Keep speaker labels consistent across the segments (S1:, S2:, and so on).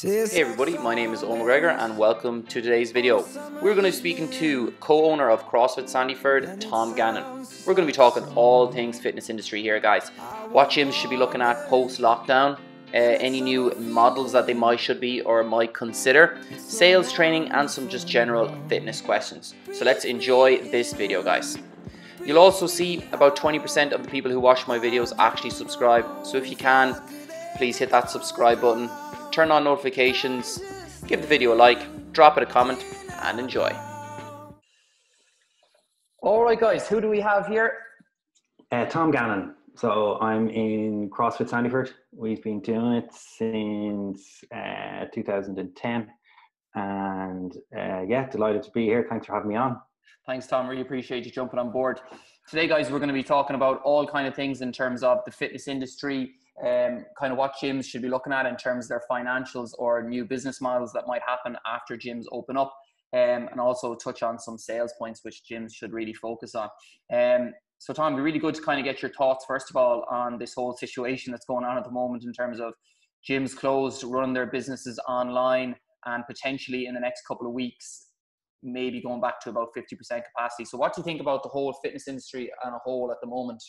S1: Hey everybody, my name is Owen McGregor and welcome to today's video. We're going to be speaking to co-owner of CrossFit Sandyford, Tom Gannon. We're going to be talking all things fitness industry here, guys. What gyms should be looking at post-lockdown, any new models that they should be or might consider, sales training and some just general fitness questions. So let's enjoy this video, guys. You'll also see about 20% of the people who watch my videos actually subscribe. So if you can, please hit that subscribe button. Turn on notifications, give the video a like, drop it a comment, and enjoy. Alright guys, who do we have here?
S2: Tom Gannon. So I'm in CrossFit Sandyford. We've been doing it since 2010. And yeah, delighted to be here. Thanks for having me on.
S1: Thanks Tom, really appreciate you jumping on board. Today guys, we're going to be talking about all kind of things in terms of the fitness industry, kind of what gyms should be looking at in terms of their financials or new business models that might happen after gyms open up, and also touch on some sales points which gyms should really focus on. So Tom, it'd be really good to kind of get your thoughts first of all on this whole situation that's going on at the moment in terms of gyms closed, running their businesses online, and potentially in the next couple of weeks maybe going back to about 50% capacity. So what do you think about the whole fitness industry on a whole at the moment?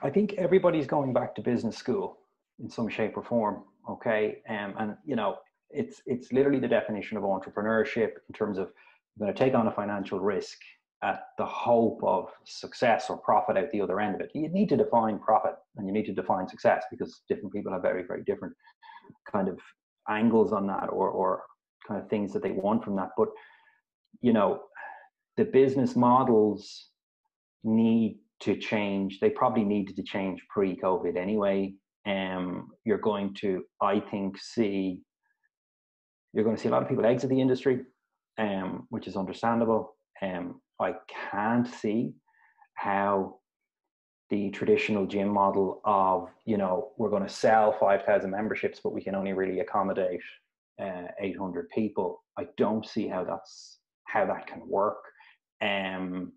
S2: I think everybody's going back to business school in some shape or form. Okay. And you know, it's literally the definition of entrepreneurship in terms of you're going to take on a financial risk at the hope of success or profit out the other end of it. You need to define profit and you need to define success because different people have very, very different kind of angles on that or kind of things that they want from that. But, you know, the business models need to change. They probably needed to change pre-COVID anyway. You're going to, I think, you're going to see a lot of people exit the industry, which is understandable. I can't see how the traditional gym model of, you know, we're going to sell 5,000 memberships, but we can only really accommodate 800 people. I don't see how that can work. And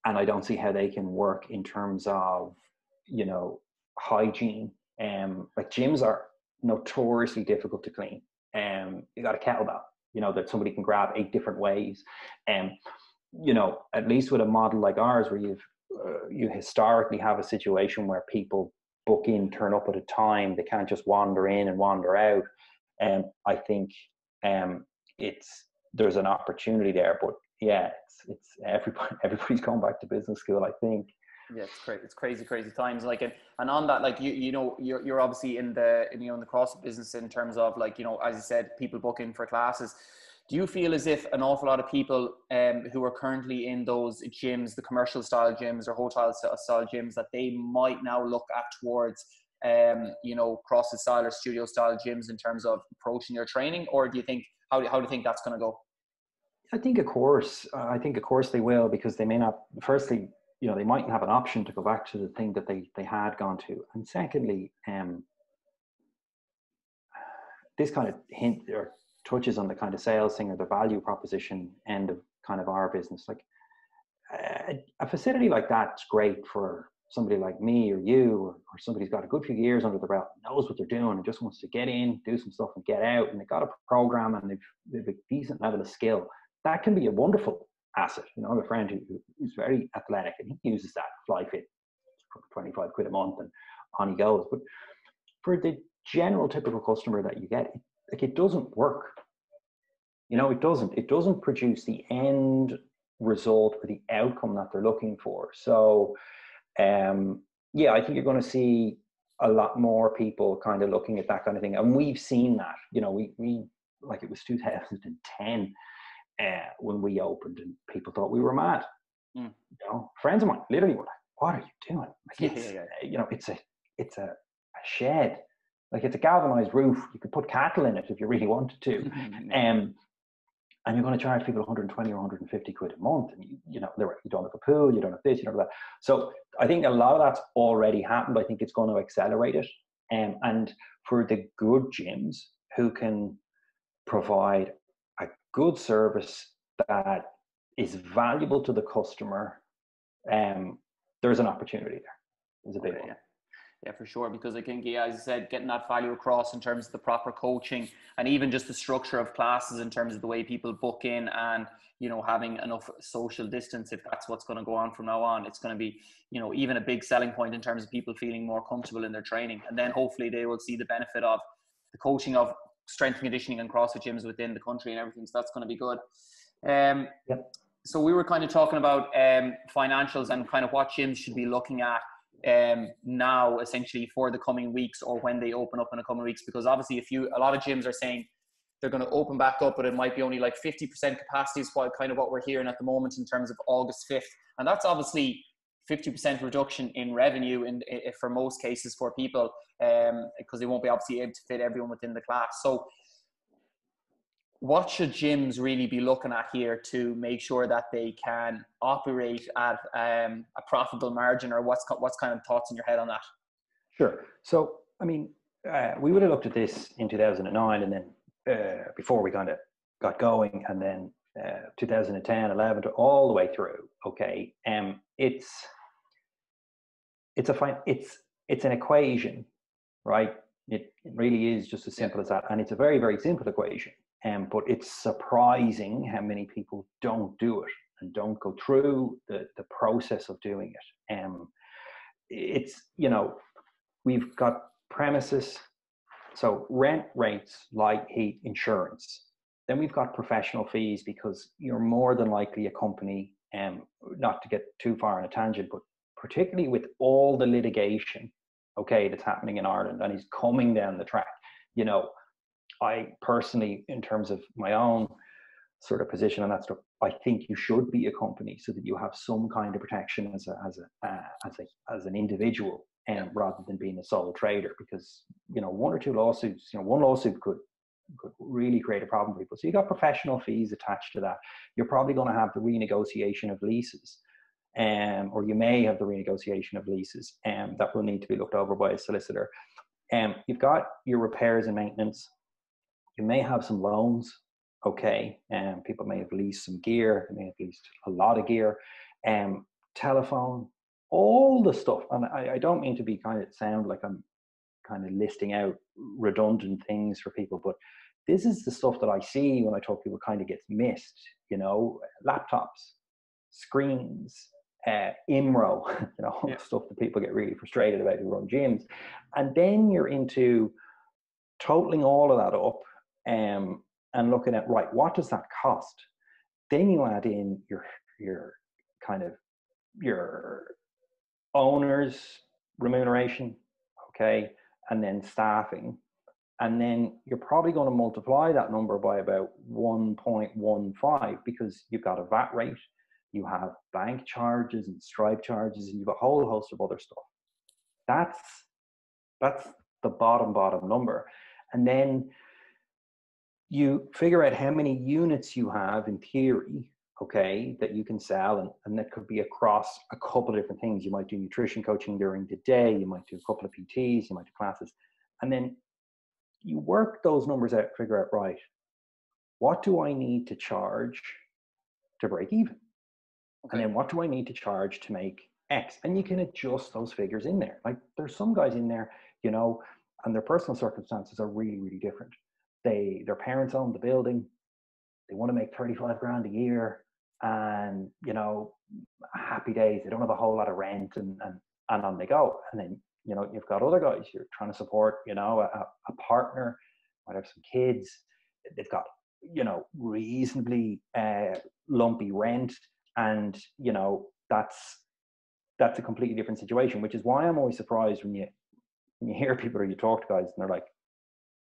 S2: I don't see how they can work in terms of, you know, hygiene. Like gyms are notoriously difficult to clean. You got a kettlebell, you know, that somebody can grab 8 different ways. You know, at least with a model like ours where you historically have a situation where people book in, turn up at a time, they can't just wander in and wander out. I think there's an opportunity there, but yeah, it's everybody's going back to business school, I think.
S1: Yeah, it's great. It's crazy times. Like, and on that, like you know, you're obviously in the CrossFit business in terms of, like, you know, as you said, people book in for classes. Do you feel as if an awful lot of people who are currently in those gyms, the commercial style gyms or hotel style gyms, that they might now look at towards you know, CrossFit style or studio style gyms in terms of approaching their training? Or do you think, how do you think that's going to go?
S2: I think of course they will, because they may not, firstly, you know, they mightn't have an option to go back to the thing that they had gone to. And secondly, this kind of hint or touches on the kind of sales thing or the value proposition end of kind of our business. Like a facility like that's great for somebody like me or you, or somebody who's got a good few years under the belt, knows what they're doing and just wants to get in, do some stuff and get out, and they've got a program and they've a decent level of skill. That can be a wonderful asset. You know, I have a friend who's very athletic and he uses that FlyFit for 25 quid a month and on he goes. But for the general typical customer that you get, it doesn't work. You know, it doesn't produce the end result or the outcome that they're looking for. So yeah, I think you're going to see a lot more people kind of looking at that kind of thing. And we've seen that, you know, we like, it was 2010 when we opened and people thought we were mad. You know, friends of mine literally were like, what are you doing? Like, you know, it's a shed. Like, it's a galvanized roof. You could put cattle in it if you really wanted to. And you're going to charge people 120 or 150 quid a month. And, you know, you don't have a pool, you don't have this, you don't have that. So I think a lot of that's already happened. I think it's going to accelerate it. And for the good gyms who can provide a good service that is valuable to the customer, there's an opportunity there. There's a big one.
S1: Yeah, for sure. Because I think, yeah, as I said, getting that value across in terms of the proper coaching and even just the structure of classes in terms of the way people book in and, you know, having enough social distance, if that's what's going to go on from now on, it's going to be, you know, even a big selling point in terms of people feeling more comfortable in their training. And then hopefully they will see the benefit of the coaching of strength and conditioning and CrossFit gyms within the country and everything. So that's going to be good.
S2: Yep.
S1: So we were kind of talking about financials and kind of what gyms should be looking at now essentially for the coming weeks or when they open up in the coming weeks, because obviously a lot of gyms are saying they're going to open back up, but it might be only like 50% capacity is kind of what we're hearing at the moment in terms of August 5th. And that's obviously 50% reduction in revenue for most cases for people because they won't be obviously able to fit everyone within the class. So what should gyms really be looking at here to make sure that they can operate at a profitable margin, or what's kind of thoughts in your head on that?
S2: Sure. So, I mean, we would have looked at this in 2009 and then before we kind of got going, and then 2010, 11, all the way through. Okay. It's an equation, right? It really is just as simple as that. And it's a very, very simple equation. But it's surprising how many people don't do it and don't go through the process of doing it. It's, you know, we've got premises, so rent, rates, light, heat, insurance. Then we've got professional fees, because you're more than likely a company, not to get too far on a tangent, but particularly with all the litigation, okay, that's happening in Ireland and is coming down the track, you know, I personally, in terms of my own sort of position on that stuff, I think you should be a company so that you have some kind of protection as an individual, rather than being a sole trader, because, you know, one or two lawsuits, you know, one lawsuit could really create a problem for people. So you got professional fees attached to that. You're probably going to have the renegotiation of leases, or you may have the renegotiation of leases, that will need to be looked over by a solicitor. You've got your repairs and maintenance. You may have some loans, okay, and people may have leased some gear, they may have leased a lot of gear, telephone, all the stuff. And I don't mean to be sound like I'm kind of listing out redundant things for people, but this is the stuff that I see when I talk to people kind of gets missed, you know, laptops, screens, IMRO, you know, stuff that people get really frustrated about who run gyms. And then you're into totaling all of that up, and looking at, right, what does that cost? Then you add in your owner's remuneration, okay, and then staffing, and then you're probably going to multiply that number by about 1.15, because you've got a VAT rate, you have bank charges and Stripe charges, and you've a whole host of other stuff. That's the bottom number. And then you figure out how many units you have in theory, okay, that you can sell, and that could be across a couple of different things. You might do nutrition coaching during the day, you might do a couple of PTs, you might do classes, and then you work those numbers out, figure out, right, what do I need to charge to break even? Okay. And then what do I need to charge to make X? And you can adjust those figures in there. Like, there's some guys in there, you know, and their personal circumstances are really, really different. Their parents own the building, they want to make 35 grand a year, and, you know, happy days, they don't have a whole lot of rent, and on they go. And then, you know, you've got other guys you're trying to support, you know, a partner, might have some kids, they've got, you know, reasonably lumpy rent, and, you know, that's a completely different situation, which is why I'm always surprised when you hear people or you talk to guys and they're like,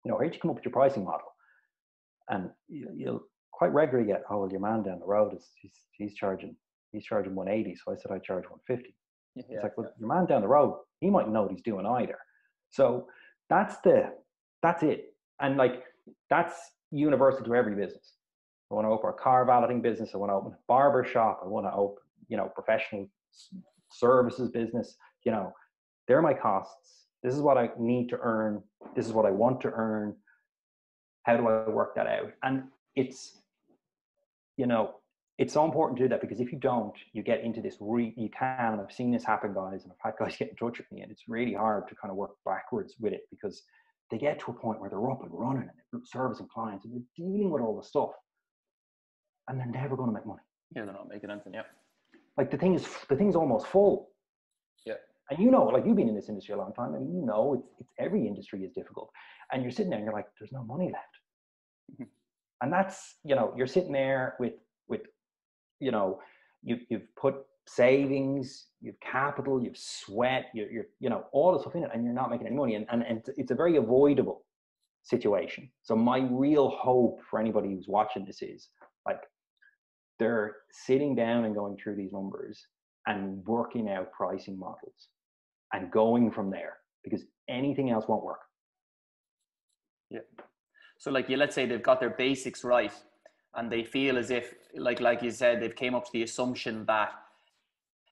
S2: you know, where'd you come up with your pricing model? And you'll quite regularly get, oh, well, your man down the road he's charging 180, so I said I'd charge 150. Yeah, it's like, well, your man down the road, he mightn't know what he's doing either. So that's it. And like, that's universal to every business. I want to open a car valeting business, I want to open a barber shop, I want to open, you know, professional services business, you know, they're my costs. This is what I need to earn. This is what I want to earn. How do I work that out? And it's, you know, it's so important to do that, because if you don't, you get into this, you can, and I've seen this happen, guys, and I've had guys get in touch with me, and it's really hard to kind of work backwards with it, because they get to a point where they're up and running and they're servicing clients and they're dealing with all the stuff, and they're never going to make money.
S1: Yeah, they're not making anything. Yeah.
S2: Like the thing's almost full.
S1: Yeah.
S2: And you know, like you've been in this industry a long time, and you know, it's every industry is difficult, and you're sitting there and you're like, there's no money left. Mm-hmm. And that's, you know, you're sitting there with, you know, you've put savings, you've capital, you've sweat, you're you know, all the stuff in it, and you're not making any money. And it's a very avoidable situation. So my real hope for anybody who's watching this is, like, they're sitting down and going through these numbers and working out pricing models and going from there, because anything else won't work.
S1: Yeah. So like, let's say they've got their basics right, and they feel as if, like you said, they've came up to the assumption that,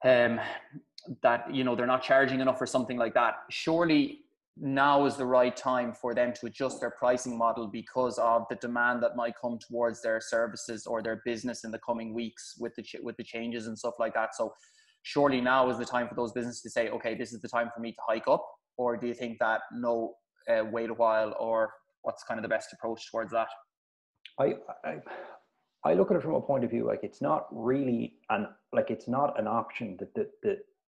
S1: that, you know, they're not charging enough or something like that. Surely now is the right time for them to adjust their pricing model because of the demand that might come towards their services or their business in the coming weeks with the changes and stuff like that. So surely now is the time for those businesses to say, okay, this is the time for me to hike up? Or do you think that no, wait a while, or what's kind of the best approach towards that?
S2: I look at it from a point of view, like, it's not really it's not an option. That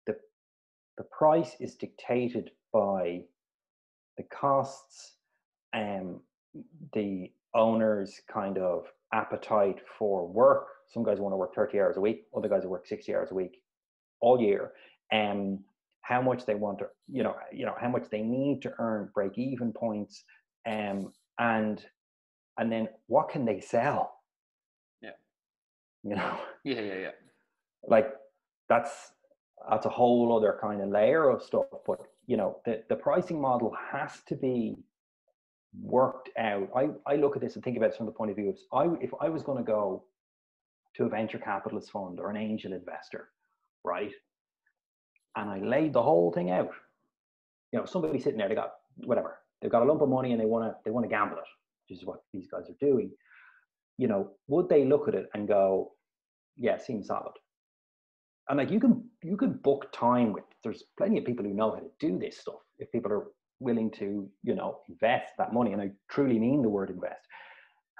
S2: the price is dictated by the costs and the owner's kind of appetite for work. Some guys want to work 30 hours a week, other guys will work 60 hours a week all year, and how much they want to, you know, how much they need to earn break-even points, and then what can they sell?
S1: Yeah.
S2: You know?
S1: Yeah.
S2: Like, that's a whole other kind of layer of stuff. But, you know, the pricing model has to be worked out. I look at this and think about it from the point of view of, if I was going to go to a venture capitalist fund or an angel investor, right, and I laid the whole thing out, you know, somebody sitting there, they've got a lump of money and they want to gamble it, which is what these guys are doing. You know, would they look at it and go, yeah, seems solid? And like, you can book time with, there's plenty of people who know how to do this stuff, if people are willing to, you know, invest that money, and I truly mean the word invest,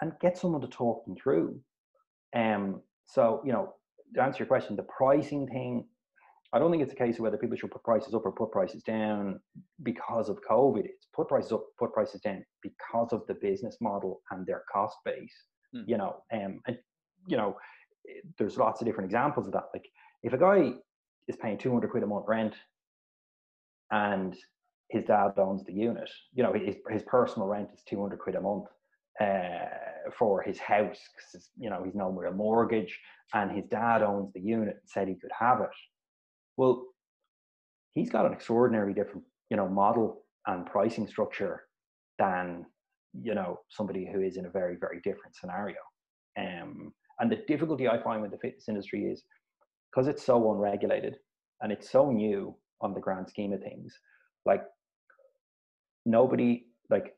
S2: and get someone to talk them through. So, you know, to answer your question, the pricing thing, I don't think it's a case of whether people should put prices up or put prices down because of COVID. It's put prices up, put prices down because of the business model and their cost base. You know, and you know, there's lots of different examples of that. Like, if a guy is paying 200 quid a month rent and his dad owns the unit, you know, his personal rent is 200 quid a month for his house, because, you know, he's no more a mortgage, and his dad owns the unit and said he could have it. Well, he's got an extraordinary different, you know, model and pricing structure than, you know, somebody who is in a very, very different scenario. And the difficulty I find with the fitness industry is, because it's so unregulated and it's so new on the grand scheme of things, like, nobody, like,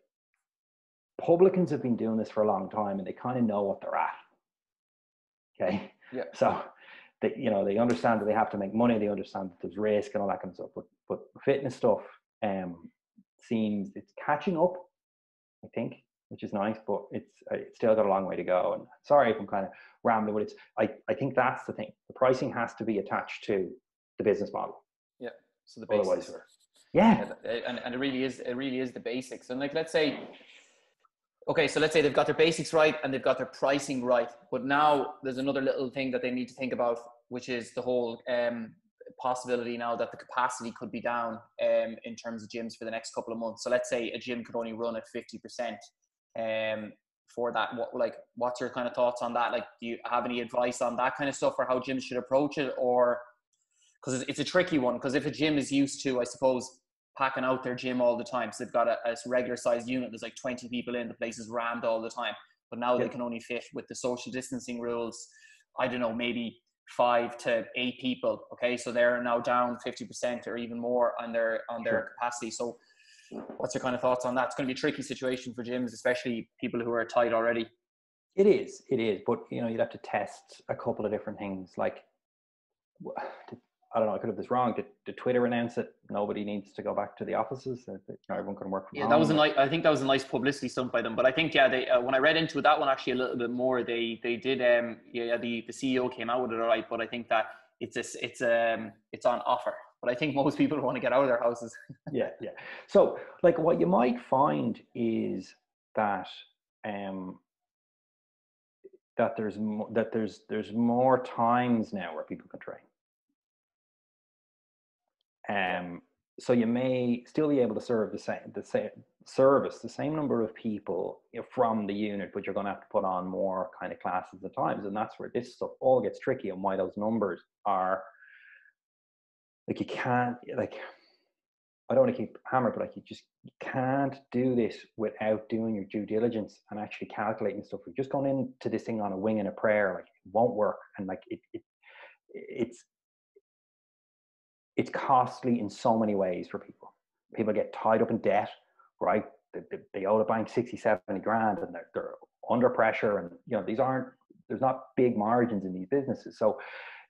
S2: publicans have been doing this for a long time and they kind of know what they're at. Okay.
S1: Yeah.
S2: So they, you know, they understand that they have to make money. They understand that there's risk and all that kind of stuff. But fitness stuff seems it's catching up, I think, which is nice, but it's still got a long way to go. And sorry if I'm kind of rambling, but I think that's the thing. The pricing has to be attached to the business model.
S1: Yeah. So the basics.
S2: Otherwise, yeah.
S1: And it really is the basics. And like, let's say they've got their basics right and they've got their pricing right, but now there's another little thing that they need to think about, which is the whole possibility now that the capacity could be down in terms of gyms for the next couple of months. So let's say a gym could only run at 50% for that. What's your kind of thoughts on that? Like, do you have any advice on that kind of stuff, or how gyms should approach it? Or, because it's a tricky one, because if a gym is used to, I suppose, packing out their gym all the time, so they've got a regular sized unit, there's like 20 people in, the place is rammed all the time, but now they can only fit, with the social distancing rules, I don't know, maybe 5 to 8 people. Okay, so they're now down 50% or even more on their capacity. So what's your kind of thoughts on that? It's going to be a tricky situation for gyms, especially people who are tight already.
S2: It is, but you know, you'd have to test a couple of different things. Like, I don't know, I could have this wrong. Did Twitter announce it? Nobody needs to go back to the offices. Everyone can work from home.
S1: That was a nice. I think that was a nice publicity stunt by them. But I think they when I read into that one actually a little bit more, they did the CEO came out with it all right. But I think that it's on offer. But I think most people want to get out of their houses.
S2: Yeah. So like what you might find is that that there's more times now where people can train. So you may still be able to serve the same number of people, you know, from the unit, but you're going to have to put on more kind of classes at times, and that's where this stuff all gets tricky, and why those numbers are like, you can't, like, I don't want to keep hammering, but like, you can't do this without doing your due diligence and actually calculating stuff. We've just gone into this thing on a wing and a prayer, like it won't work, and like it's costly in so many ways for people. People get tied up in debt, right? They owe the bank 60, 70 grand, and they're under pressure. And, you know, there's not big margins in these businesses. So,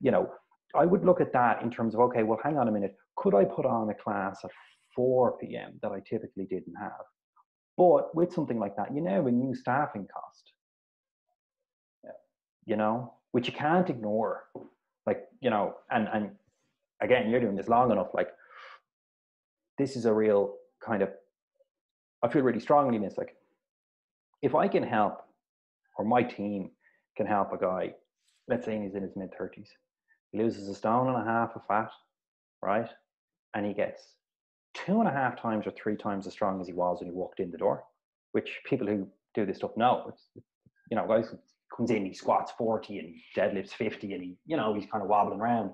S2: you know, I would look at that in terms of, okay, well, hang on a minute. Could I put on a class at 4 p.m. that I typically didn't have? But with something like that, you know, a new staffing cost, you know, which you can't ignore. Like, you know, and again, you're doing this long enough, like, this is a real kind of, I feel really strongly in this, like, if I can help, or my team can help a guy, let's say he's in his mid-30s, he loses 1.5 stone of fat, right? And he gets 2.5 times or 3 times as strong as he was when he walked in the door, which people who do this stuff know. It's, you know, guys comes in, he squats 40 and he deadlifts 50 and he, you know, he's kind of wobbling around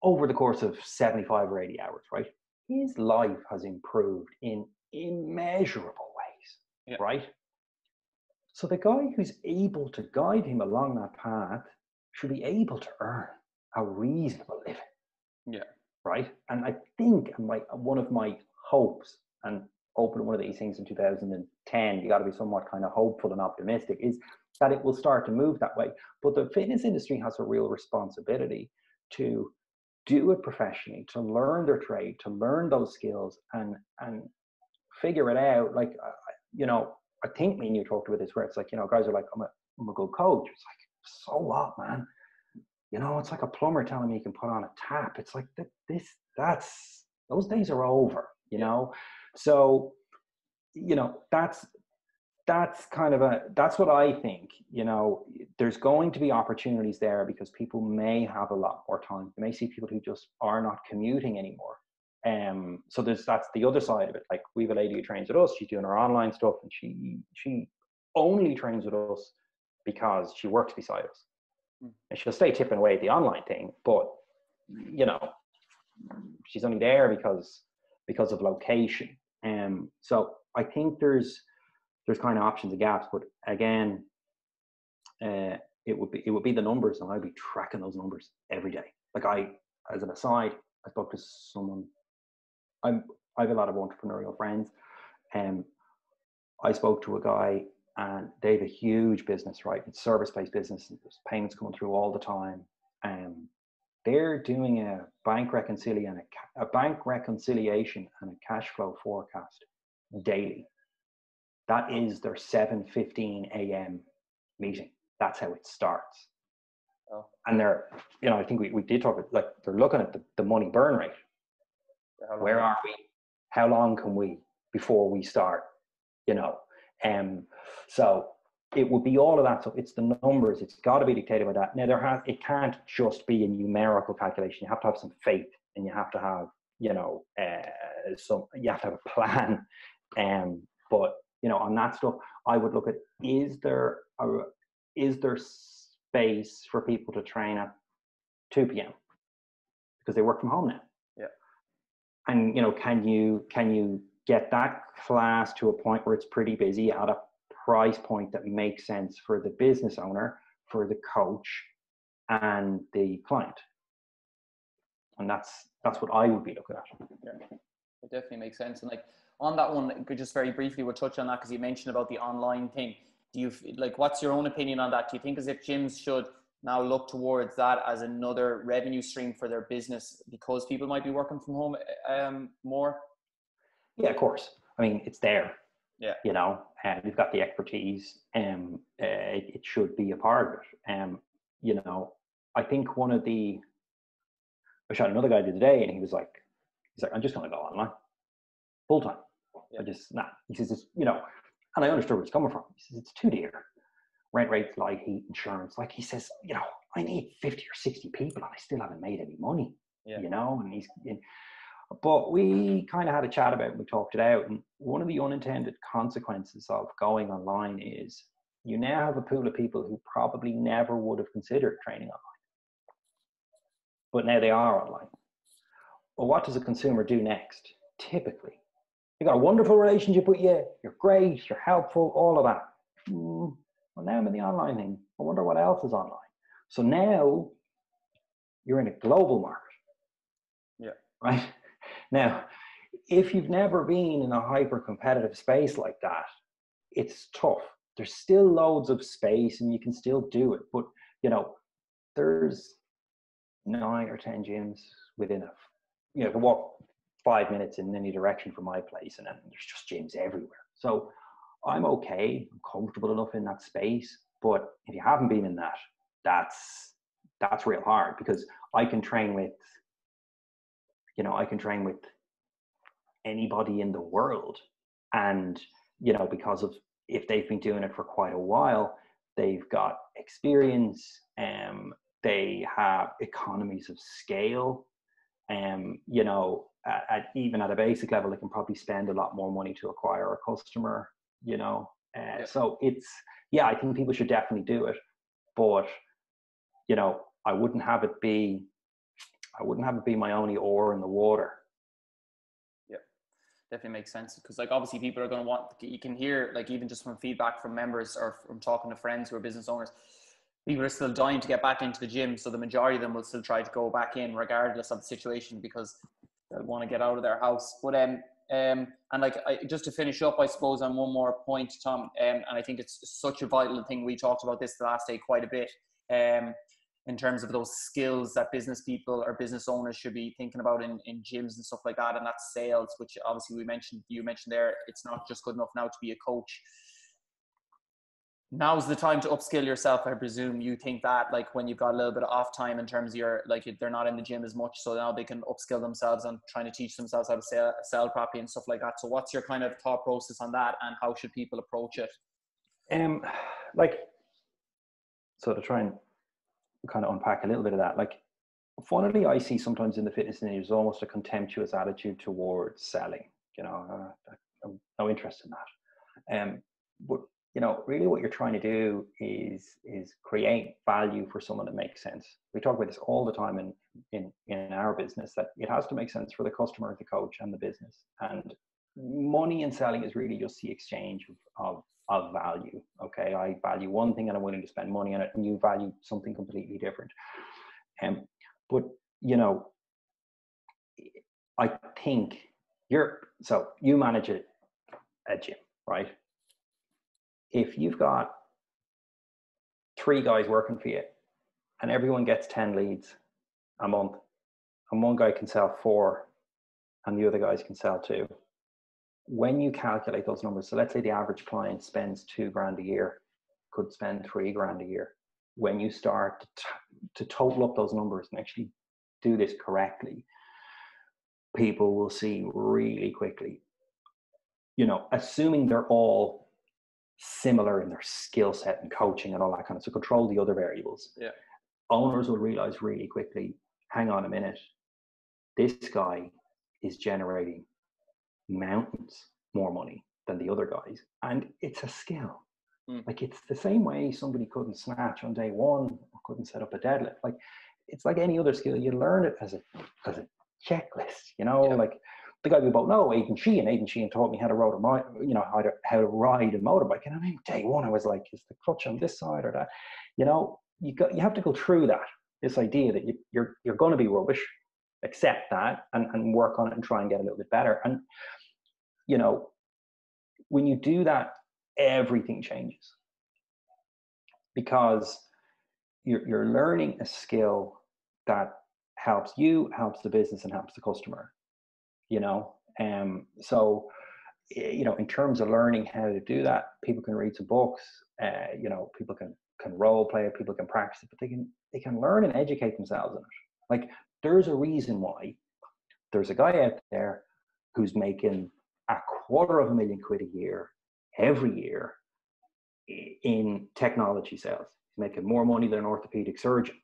S2: over the course of 75 or 80 hours, right? His life has improved in immeasurable ways, right? So the guy who's able to guide him along that path should be able to earn a reasonable living.
S1: Yeah.
S2: Right? And I think one of my hopes, and opening one of these things in 2010, you got to be somewhat kind of hopeful and optimistic, is that it will start to move that way. But the fitness industry has a real responsibility to do it professionally, to learn their trade, to learn those skills, and figure it out. Like, you know, I think me and you talked about this, where it's like, you know, guys are like, I'm a good coach. It's like, so what, man? You know, it's like a plumber telling me you can put on a tap. It's like those days are over, you know? So, you know, that's what I think. You know, there's going to be opportunities there because people may have a lot more time. You may see people who just are not commuting anymore. So that's the other side of it. Like, we have a lady who trains with us. She's doing her online stuff, and she only trains with us because she works beside us. And she'll stay tipping away at the online thing, but, you know, she's only there because of location. So I think there's kind of options and gaps, but again, it would be the numbers, and I'd be tracking those numbers every day. Like, as an aside, I spoke to someone. I have a lot of entrepreneurial friends, and I spoke to a guy, and they have a huge business, right? It's service-based business. There's payments coming through all the time. They're doing a bank reconciliation and a cash flow forecast daily. That is their 7:15 a.m. meeting. That's how it starts. Oh. And they're, you know, I think we did talk about, like, they're looking at the money burn rate. Where are we? How long can we before we start? You know, so it would be all of that. So it's the numbers. It's got to be dictated by that. Now, it can't just be a numerical calculation. You have to have some faith, and you have to have, you know, you have to have a plan. But, you know, on that stuff, I would look at, is there space for people to train at 2 p.m. because they work from home now? Yeah. And, you know, can you get that class to a point where it's pretty busy at a price point that makes sense for the business owner, for the coach, and the client? And that's what I would be looking at.
S1: Yeah, it definitely makes sense. And like, on that one, just very briefly, we'll touch on that because you mentioned about the online thing. do you like, what's your own opinion on that? Do you think as if gyms should now look towards that as another revenue stream for their business because people might be working from home more?
S2: Yeah, of course. I mean, it's there.
S1: Yeah.
S2: You know, and we've got the expertise, it should be a part of it. You know, I think I shot another guy the other day, and he's like, I'm just going to go online full time.
S1: Yeah.
S2: He says, it's, you know, and I understood where he's coming from. He says, it's too dear. Rent rates, light, heat, insurance. Like he says, you know, I need 50 or 60 people and I still haven't made any money, you know, but we kind of had a chat about it, we talked it out. And one of the unintended consequences of going online is you now have a pool of people who probably never would have considered training online, but now they are online. Well, what does a consumer do next? Typically, you got a wonderful relationship with you, you're great, you're helpful, all of that. Well, now I'm in the online thing. I wonder what else is online. So now you're in a global market.
S1: Yeah.
S2: Right? Now, if you've never been in a hyper competitive space like that, it's tough. There's still loads of space and you can still do it. But, you know, there's 9 or 10 gyms within you can walk 5 minutes in any direction from my place, and then there's just gyms everywhere. So I'm okay. I'm comfortable enough in that space. But if you haven't been in that, that's real hard, because I can train with anybody in the world. And, you know, because of, if they've been doing it for quite a while, they've got experience, they have economies of scale, you know, even at a basic level, they can probably spend a lot more money to acquire a customer, you know. So I think people should definitely do it, but, you know, I wouldn't have it be my only oar in the water.
S1: Yeah, definitely makes sense, because like obviously people are going to want, you can hear, like even just from feedback from members or from talking to friends who are business owners, people are still dying to get back into the gym. So the majority of them will still try to go back in regardless of the situation, because they'll want to get out of their house. But and like just to finish up, I suppose, on one more point, Tom, and I think it's such a vital thing. We talked about this the last day quite a bit, in terms of those skills that business people or business owners should be thinking about in gyms and stuff like that. And that's sales, which obviously you mentioned there. It's not just good enough now to be a coach. Now's the time to upskill yourself, I presume. You think that, like, when you've got a little bit of off time in terms of your, like, they're not in the gym as much, so now they can upskill themselves on trying to teach themselves how to sell properly and stuff like that. So what's your kind of thought process on that, and how should people approach it?
S2: So to try and kind of unpack a little bit of that, like, funnily, I see sometimes in the fitness industry there's almost a contemptuous attitude towards selling. You know, I'm no interest in that. But, you know, really what you're trying to do is create value for someone that makes sense. We talk about this all the time in our business, that it has to make sense for the customer, the coach, and the business. And money and selling is really just the exchange of value. Okay, I value one thing and I'm willing to spend money on it, and you value something completely different. But, you know, I think you manage a gym, right? If you've got 3 guys working for you and everyone gets 10 leads a month, and one guy can sell 4 and the other guys can sell 2, when you calculate those numbers, so let's say the average client spends $2,000 a year, could spend $3,000 a year. When you start to total up those numbers and actually do this correctly, people will see really quickly, you know, assuming they're all similar in their skill set and coaching and all that kind of, so control the other variables.
S1: Yeah.
S2: Owners will realize really quickly, hang on a minute, this guy is generating mountains more money than the other guys, and it's a skill. Like, it's the same way somebody couldn't snatch on day one or couldn't set up a deadlift. Like, it's like any other skill. You learn it as a checklist, you know. Like the guy we both know, Aidan Sheehan taught me how to ride a motorbike. And I mean, day one I was like, is the clutch on this side or that? You know, you have to go through that, this idea that you're going to be rubbish, accept that, and work on it and try and get a little bit better. And, you know, when you do that, everything changes. because you're learning a skill that helps you, helps the business, and helps the customer, you know. So, you know, in terms of learning how to do that, people can read some books, you know, people can role play it, people can practice it, but they can learn and educate themselves in it. Like, there's a reason why there's a guy out there who's making £250,000 a year, every year, in technology sales. He's making more money than an orthopedic surgeon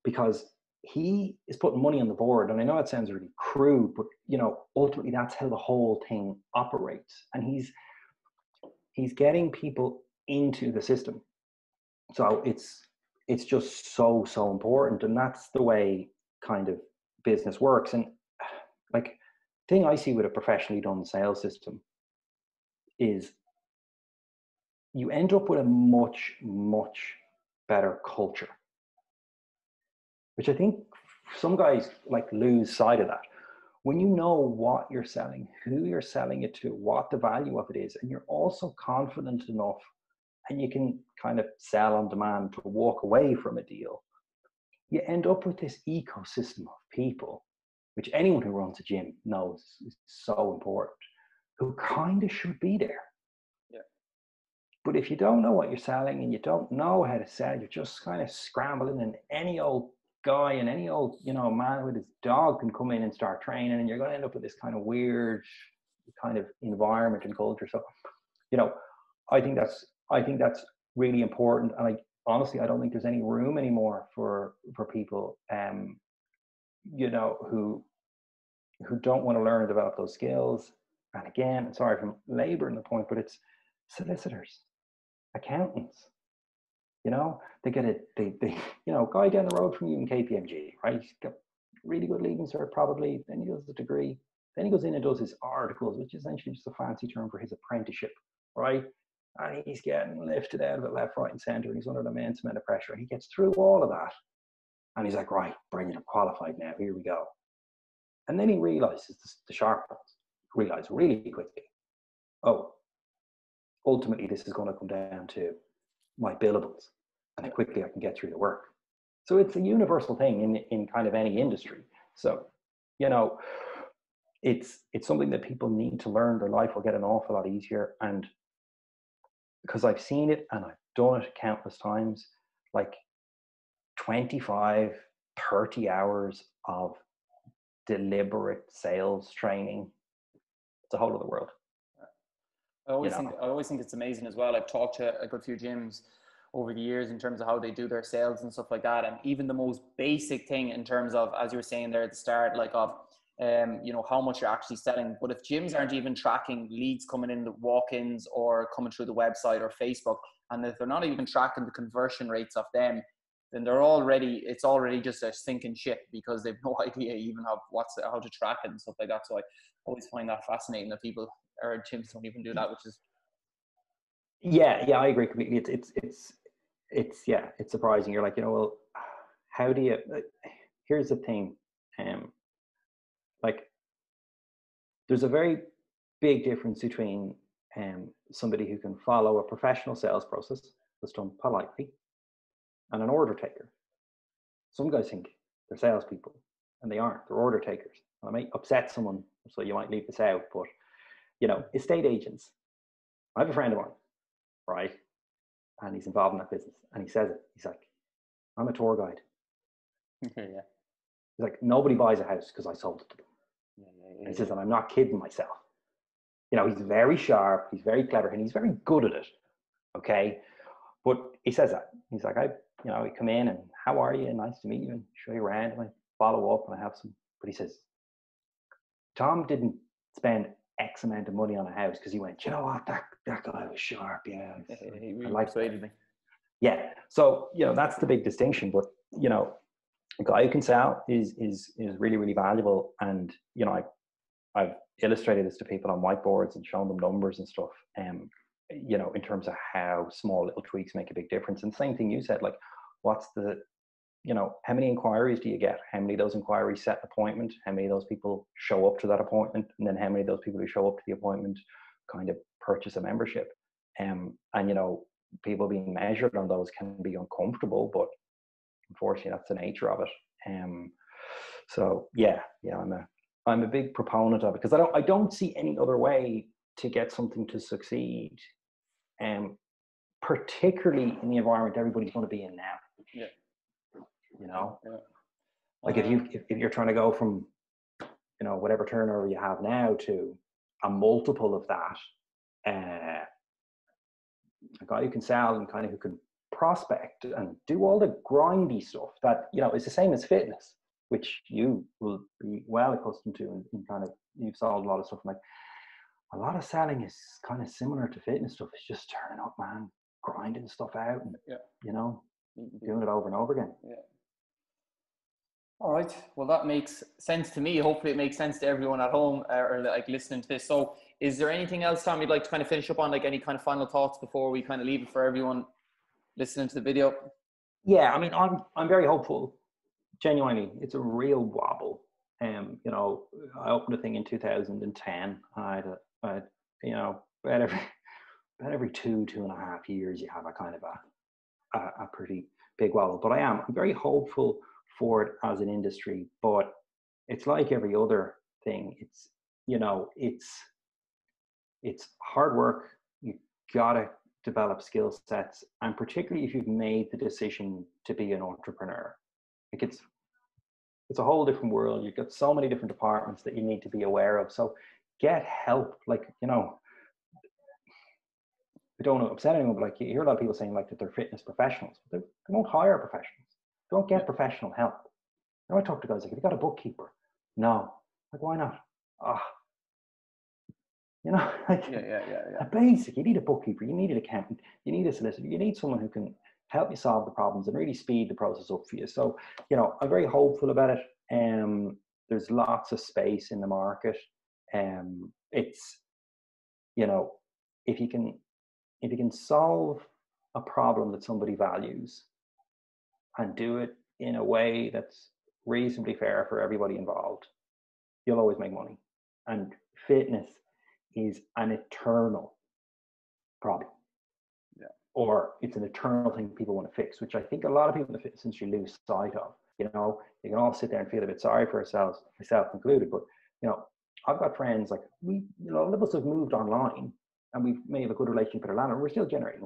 S2: because he is putting money on the board. And I know it sounds really crude, but, you know, ultimately that's how the whole thing operates. And he's getting people into the system. So it's just so important. And that's the way kind of business works. And like, thing I see with a professionally done sales system is you end up with a much better culture, which I think some guys like lose sight of that. When you know what you're selling, who you're selling it to, what the value of it is, and you're also confident enough and you can kind of sell on demand to walk away from a deal, you end up with this ecosystem of people, which anyone who runs a gym knows is so important, who kind of should be there.
S1: Yeah.
S2: But if you don't know what you're selling and you don't know how to sell, you're just kind of scrambling, and any old guy and any old, you know, man with his dog can come in and start training, and you're going to end up with this kind of weird kind of environment and culture. So, you know, I think that's really important. And honestly, I don't think there's any room anymore for people, you know, who don't want to learn and develop those skills. And again, sorry for laboring the point, but it's solicitors, accountants. You know, they you know, guy down the road from you in KPMG, right? He's got really good leaving cert probably. Then he does the degree. Then he goes in and does his articles, which is essentially just a fancy term for his apprenticeship, right? And he's getting lifted out of it left, right, and centre, and he's under an immense amount of pressure. And he gets through all of that, and he's like, right, brilliant, I'm qualified now. Here we go. And then he realizes the sharp ones. Realize really quickly, oh, ultimately this is going to come down to my billables and how quickly I can get through the work. So it's a universal thing in kind of any industry. So, you know, it's something that people need to learn. Their life will get an awful lot easier. And because I've seen it and I've done it countless times, like 25, 30 hours of deliberate sales training, it's a whole other world.
S1: I always think it's amazing as well. I've talked to a good few gyms over the years in terms of how they do their sales and stuff like that. And even the most basic thing in terms of, as you were saying there at the start, like of, you know, how much you're actually selling. But if gyms aren't even tracking leads coming in, the walk-ins or coming through the website or Facebook, and if they're not even tracking the conversion rates of them, then it's already just a sinking ship, because they've no idea even how to track it and stuff like that. So I always find that fascinating that people or gyms don't even do that, which is.
S2: Yeah, I agree completely. It's surprising. You're like, you know, well, how do you? Here's the thing, like, there's a very big difference between somebody who can follow a professional sales process that's done politely and an order taker. Some guys think they're salespeople, and they aren't. They're order takers. And I might upset someone, so you might leave this out, but, you know, estate agents. I have a friend of mine, right? And he's involved in that business. And he says it. He's like, I'm a tour guide.
S1: Yeah.
S2: He's like, nobody buys a house because I sold it to them. And he says, and I'm not kidding myself. You know, he's very sharp, he's very clever, and he's very good at it. Okay. But he says that. He's like, I come in and how are you? Nice to meet you, and show you around, and I follow up and I have some. But he says, Tom didn't spend X amount of money on a house because he went, you know what, that guy was sharp. Yeah.
S1: He really persuaded me.
S2: Yeah. So, you know, that's the big distinction. But, you know, a guy who can sell is really, really valuable. And, you know, I've illustrated this to people on whiteboards and shown them numbers and stuff, you know, in terms of how small little tweaks make a big difference. And same thing you said, like, what's the, you know, how many inquiries do you get? How many of those inquiries set an appointment? How many of those people show up to that appointment? And then how many of those people who show up to the appointment kind of purchase a membership? And, you know, people being measured on those can be uncomfortable, but unfortunately that's the nature of it. So yeah, I'm a big proponent of it, because I don't see any other way to get something to succeed, particularly in the environment everybody's going to be in now.
S1: Yeah. Yeah.
S2: Like if you're trying to go from, whatever turnover you have now to a multiple of that, a guy who can sell and kind of who can prospect and do all the grindy stuff that, is the same as fitness, which you will be well accustomed to, and kind of, you've sold a lot of stuff. Like, a lot of selling is kind of similar to fitness stuff. It's just turning up, man, grinding stuff out, and doing it over and over again.
S1: Yeah. All right. Well, that makes sense to me. Hopefully it makes sense to everyone at home or like listening to this. So is there anything else, Tom, you'd like to kind of finish up on, like any kind of final thoughts before we kind of leave it for everyone listening to the video?
S2: Yeah, I mean, I'm very hopeful. Genuinely, it's a real wobble. I opened a thing in 2010. I had about every 2.5 years, you have a kind of a pretty big wobble. But I'm very hopeful for it as an industry. But it's like every other thing. It's hard work. You gotta develop skill sets, and particularly if you've made the decision to be an entrepreneur, like it's a whole different world. You've got so many different departments that you need to be aware of. So get help. Like, I don't want to upset anyone, but like, you hear a lot of people saying like that they're fitness professionals. They don't hire professionals. They don't get professional help. Now I talk to guys like, have you got a bookkeeper? No. Like, why not? Like, a basic, you need a bookkeeper, you need an accountant, you need a solicitor, you need someone who can help you solve the problems and really speed the process up for you. So, I'm very hopeful about it. There's lots of space in the market. It's, if you can solve a problem that somebody values and do it in a way that's reasonably fair for everybody involved, you'll always make money. And fitness is an eternal problem.
S1: Yeah.
S2: Or it's an eternal thing people want to fix, which I think a lot of people in the fitness industry lose sight of. You can all sit there and feel a bit sorry for ourselves, myself included, but I've got friends, like, a lot of us have moved online and we've made a good relationship with our landlord. We're still generating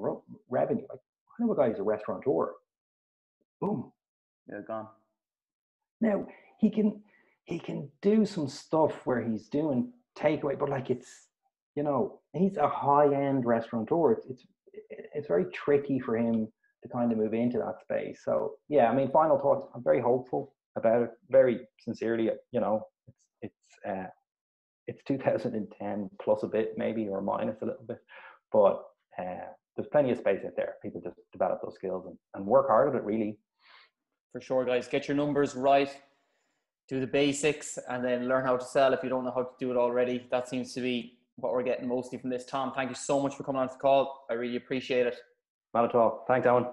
S2: revenue. Like, I know a guy who's a restaurateur. Boom.
S1: Yeah, gone.
S2: Now he can do some stuff where he's doing takeaway, but like, it's, he's a high-end restaurateur. It's very tricky for him to kind of move into that space. So yeah, I mean, final thoughts. I'm very hopeful about it, very sincerely. It's 2010 plus a bit, maybe, or minus a little bit, but there's plenty of space out there. People just develop those skills and work hard at it, really.
S1: For sure, guys. Get your numbers right. Do the basics, and then learn how to sell if you don't know how to do it already. That seems to be what we're getting mostly from this. Tom, thank you so much for coming on to the call. I really appreciate it.
S2: Not at all. Thanks, Alan.